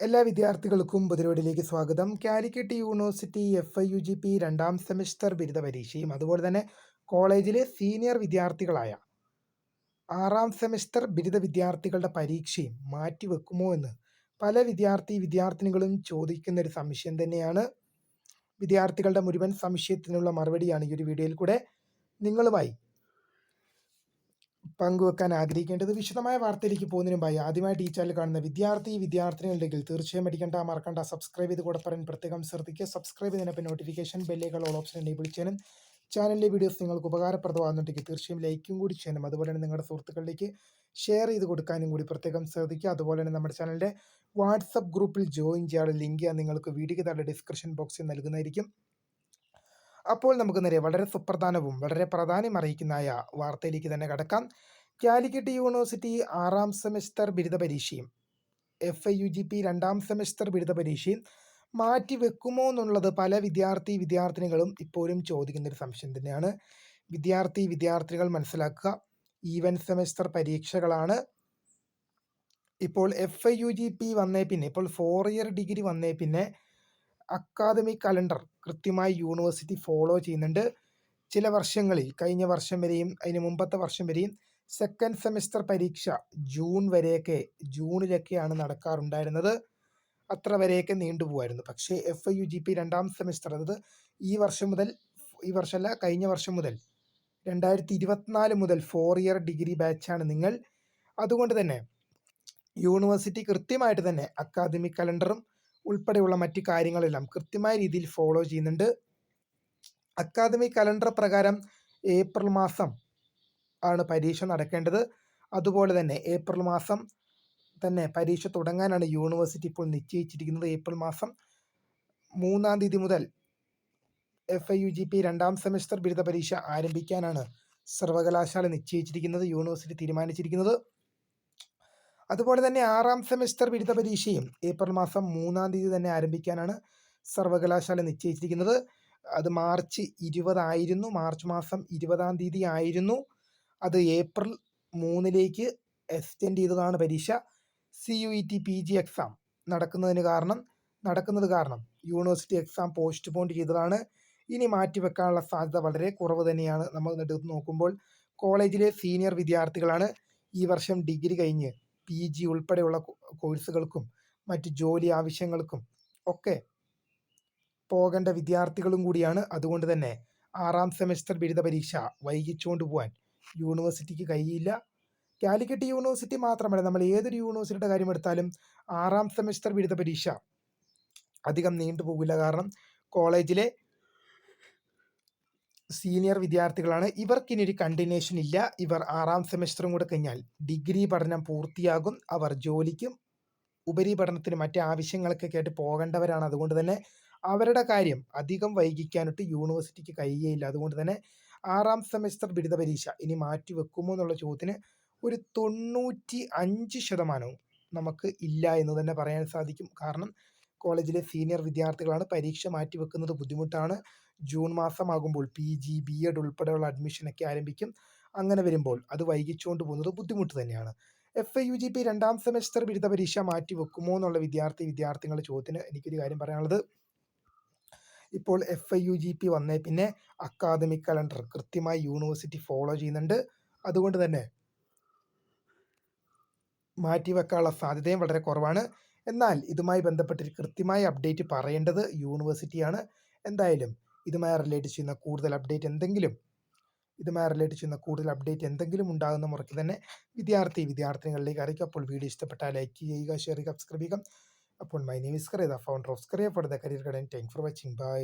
എല്ലാ വിദ്യാർത്ഥികൾക്കും പുതിയവീഡിയോയിലേക്ക് സ്വാഗതം. കാലിക്കറ്റ് യൂണിവേഴ്സിറ്റി FIUGP രണ്ടാം സെമസ്റ്റർ ബിരുദ പരീക്ഷയും അതുപോലെ തന്നെ കോളേജിലെ സീനിയർ വിദ്യാർത്ഥികളായ ആറാം സെമസ്റ്റർ ബിരുദ വിദ്യാർത്ഥികളുടെ പരീക്ഷയും മാറ്റിവെക്കുമോ എന്ന് പല വിദ്യാർത്ഥിനികളും ചോദിക്കുന്ന ഒരു സംശയം തന്നെയാണ്. വിദ്യാർത്ഥികളുടെ മുഴുവൻ സംശയത്തിനുള്ള മറുപടിയാണ് ഈ ഒരു വീഡിയോയിൽ കൂടെ നിങ്ങളുമായി പങ്കുവെക്കാൻ ആഗ്രഹിക്കേണ്ടത്. വിശദമായ വാർത്തയിലേക്ക് പോകുന്നതിന് മുമ്പായി ആദ്യമായിട്ട് ഈ ചാനൽ കാണുന്ന വിദ്യാർത്ഥികളുണ്ടെങ്കിൽ തീർച്ചയായും മറക്കണ്ട സബ്സ്ക്രൈബ് ചെയ്ത് കൂടെ പറയാൻ പ്രത്യേകം ശ്രദ്ധിക്കുക. സബ്സ്ക്രൈബ് ചെയ്തതിനൊപ്പം നോട്ടിഫിക്കേഷൻ ബെല്ലേക്കുള്ള ഓൾ ഓപ്ഷൻ എനേബിൾ ചെയ്യാനും ചാനലിലെ വീഡിയോസ് നിങ്ങൾക്ക് ഉപകാരപ്രദമാകുന്നുണ്ടെങ്കിൽ തീർച്ചയായും ലൈക്കും കൂടി ചെയ്യാനും അതുപോലെ തന്നെ നിങ്ങളുടെ സുഹൃത്തുക്കളിലേക്ക് ഷെയർ ചെയ്ത് കൊടുക്കാനും കൂടി പ്രത്യേകം ശ്രദ്ധിക്കുക. അതുപോലെ തന്നെ നമ്മുടെ ചാനലിൻ്റെ വാട്സപ്പ് ഗ്രൂപ്പിൽ ജോയിൻ ചെയ്യാനുള്ള ലിങ്ക് ഞാൻ നിങ്ങൾക്ക് വീഡിയോയ്ക്ക് താഴെ ഡിസ്ക്രിപ്ഷൻ ബോക്സിൽ നൽകുന്നതായിരിക്കും. അപ്പോൾ നമുക്ക് നേരെ വളരെ സുപ്രധാനവും വളരെ പ്രാധാന്യം അറിയിക്കുന്നതായ വാർത്തയിലേക്ക് തന്നെ കടക്കാം. കാലിക്കറ്റ് യൂണിവേഴ്സിറ്റി ആറാം സെമസ്റ്റർ ബിരുദ പരീക്ഷയും FIUGP രണ്ടാം സെമസ്റ്റർ ബിരുദ പരീക്ഷയും മാറ്റിവെക്കുമോ എന്നുള്ളത് പല വിദ്യാർത്ഥിനികളും ഇപ്പോഴും ചോദിക്കുന്നൊരു സംശയം തന്നെയാണ്. വിദ്യാർത്ഥിനികൾ മനസ്സിലാക്കുക, ഈവൻ സെമസ്റ്റർ പരീക്ഷകളാണ്. ഇപ്പോൾ FIUGP വന്നേ പിന്നെ, ഇപ്പോൾ 4 ഇയർ ഡിഗ്രി വന്നേ പിന്നെ അക്കാദമിക് കലണ്ടർ കൃത്യമായി യൂണിവേഴ്സിറ്റി ഫോളോ ചെയ്യുന്നുണ്ട്. ചില വർഷങ്ങളിൽ, കഴിഞ്ഞ വർഷം വരെയും അതിന് മുമ്പത്തെ വർഷം വരെയും സെക്കൻഡ് സെമസ്റ്റർ പരീക്ഷ ജൂണിലൊക്കെയാണ് നടക്കാറുണ്ടായിരുന്നത്. അത്ര വരെയൊക്കെ നീണ്ടുപോകുമായിരുന്നു. പക്ഷേ FIUGP രണ്ടാം സെമസ്റ്റർ, അതായത് കഴിഞ്ഞ വർഷം മുതൽ 2024 മുതൽ 4 ഇയർ ഡിഗ്രി ബാച്ചാണ് നിങ്ങൾ. അതുകൊണ്ട് തന്നെ യൂണിവേഴ്സിറ്റി കൃത്യമായിട്ട് തന്നെ അക്കാദമിക് കലണ്ടറും ഉൾപ്പെടെയുള്ള മറ്റു കാര്യങ്ങളെല്ലാം കൃത്യമായ രീതിയിൽ ഫോളോ ചെയ്യുന്നുണ്ട്. അക്കാദമിക് കലണ്ടർ പ്രകാരം ഏപ്രിൽ മാസം ആണ് പരീക്ഷ നടക്കേണ്ടത്. അതുപോലെ തന്നെ ഏപ്രിൽ മാസം തന്നെ പരീക്ഷ തുടങ്ങാനാണ് യൂണിവേഴ്സിറ്റി ഇപ്പോൾ നിശ്ചയിച്ചിരിക്കുന്നത്. ഏപ്രിൽ മാസം 3-ാം തീയതി മുതൽ FIUGP രണ്ടാം സെമസ്റ്റർ ബിരുദ പരീക്ഷ ആരംഭിക്കാനാണ് സർവകലാശാല നിശ്ചയിച്ചിരിക്കുന്നത്, യൂണിവേഴ്സിറ്റി തീരുമാനിച്ചിരിക്കുന്നത്. അതുപോലെ തന്നെ ആറാം സെമസ്റ്റർ ബിരുദ പരീക്ഷയും ഏപ്രിൽ മാസം 3-ാം തീയതി തന്നെ ആരംഭിക്കാനാണ് സർവകലാശാല നിശ്ചയിച്ചിരിക്കുന്നത്. അത് മാർച്ച് 20 ആയിരുന്നു, മാർച്ച് മാസം 20-ാം തീയതി ആയിരുന്നു. അത് ഏപ്രിൽ 3-ലേക്ക് എക്സ്റ്റെൻഡ് ചെയ്തതാണ് പരീക്ഷ. CUET PG എക്സാം നടക്കുന്നത് കാരണം യൂണിവേഴ്സിറ്റി എക്സാം പോസ്റ്റ്പോൺ ചെയ്തതാണ്. ഇനി മാറ്റിവെക്കാനുള്ള സാധ്യത വളരെ കുറവ് തന്നെയാണ്. നമ്മൾ എടുത്ത് നോക്കുമ്പോൾ കോളേജിലെ സീനിയർ വിദ്യാർത്ഥികളാണ്. ഈ വർഷം ഡിഗ്രി കഴിഞ്ഞ് PG ഉൾപ്പെടെയുള്ള കോഴ്സുകൾക്കും മറ്റ് ജോലി ആവശ്യങ്ങൾക്കും ഒക്കെ പോകേണ്ട വിദ്യാർത്ഥികളും കൂടിയാണ്. അതുകൊണ്ട് തന്നെ ആറാം സെമസ്റ്റർ ബിരുദ പരീക്ഷ വൈകിച്ചുകൊണ്ട് പോകാൻ യൂണിവേഴ്സിറ്റിക്ക് കഴിയില്ല. കാലിക്കറ്റ് യൂണിവേഴ്സിറ്റി മാത്രമല്ല, നമ്മൾ ഏതൊരു യൂണിവേഴ്സിറ്റിയുടെ കാര്യം എടുത്താലും ആറാം സെമസ്റ്റർ ബിരുദ പരീക്ഷ അധികം നീണ്ടുപോകില്ല. കാരണം കോളേജിലെ സീനിയർ വിദ്യാർത്ഥികളാണ്. ഇവർക്കിനി ഒരു കണ്ടിന്യൂഷൻ ഇല്ല. ഇവർ ആറാം സെമസ്റ്ററും കൂടെ കഴിഞ്ഞാൽ ഡിഗ്രി പഠനം പൂർത്തിയാകും. അവർ ജോലിക്കും ഉപരിപഠനത്തിനും മറ്റ് ആവശ്യങ്ങൾക്കൊക്കെ ആയിട്ട് പോകേണ്ടവരാണ്. അതുകൊണ്ട് തന്നെ അവരുടെ കാര്യം അധികം വൈകിക്കാനായിട്ട് യൂണിവേഴ്സിറ്റിക്ക് കഴിയുകയില്ല. അതുകൊണ്ട് തന്നെ ആറാം സെമസ്റ്റർ ബിരുദ പരീക്ഷ ഇനി മാറ്റിവെക്കുമോ എന്നുള്ള ചോദ്യത്തിന് ഒരു 95% നമുക്ക് ഇല്ല എന്ന് തന്നെ പറയാൻ സാധിക്കും. കാരണം കോളേജിലെ സീനിയർ വിദ്യാർത്ഥികളാണ്. പരീക്ഷ മാറ്റിവെക്കുന്നത് ബുദ്ധിമുട്ടാണ്. ജൂൺ മാസമാകുമ്പോൾ PG BEd ഉൾപ്പെടെയുള്ള അഡ്മിഷനൊക്കെ ആരംഭിക്കും. അങ്ങനെ വരുമ്പോൾ അത് വൈകിച്ചുകൊണ്ട് പോകുന്നത് ബുദ്ധിമുട്ട് തന്നെയാണ്. FIUGP രണ്ടാം സെമസ്റ്റർ ബിരുദ പരീക്ഷ മാറ്റിവെക്കുമോ എന്നുള്ള വിദ്യാർത്ഥികളുടെ ചോദ്യത്തിന് എനിക്കൊരു കാര്യം പറയാനുള്ളത്, ഇപ്പോൾ FIUGP വന്നേ പിന്നെ അക്കാദമിക് കലണ്ടർ കൃത്യമായി യൂണിവേഴ്സിറ്റി ഫോളോ ചെയ്യുന്നുണ്ട്. അതുകൊണ്ട് തന്നെ മാറ്റിവെക്കാനുള്ള സാധ്യതയും വളരെ കുറവാണ്. എന്നാൽ ഇതുമായി ബന്ധപ്പെട്ട് കൃത്യമായ അപ്ഡേറ്റ് പറയേണ്ടത് യൂണിവേഴ്സിറ്റിയാണ്. എന്തായാലും ഇതുമായി റിലേറ്റ് ചെയ്യുന്ന കൂടുതൽ അപ്ഡേറ്റ് എന്തെങ്കിലും ഉണ്ടാകുന്ന മുറയ്ക്ക് തന്നെ വിദ്യാർത്ഥിനികളിലേക്ക് അറിയിക്കും. അപ്പോൾ വീഡിയോ ഇഷ്ടപ്പെട്ടാൽ ലൈക്ക് ചെയ്യുക, ഷെയർ ചെയ്യുക, സബ്സ്ക്രൈബ് ചെയ്യുക. അപ്പോൾ my name is Kariya, the founder of Career for the Career Guide. Thanks for watching. Bye.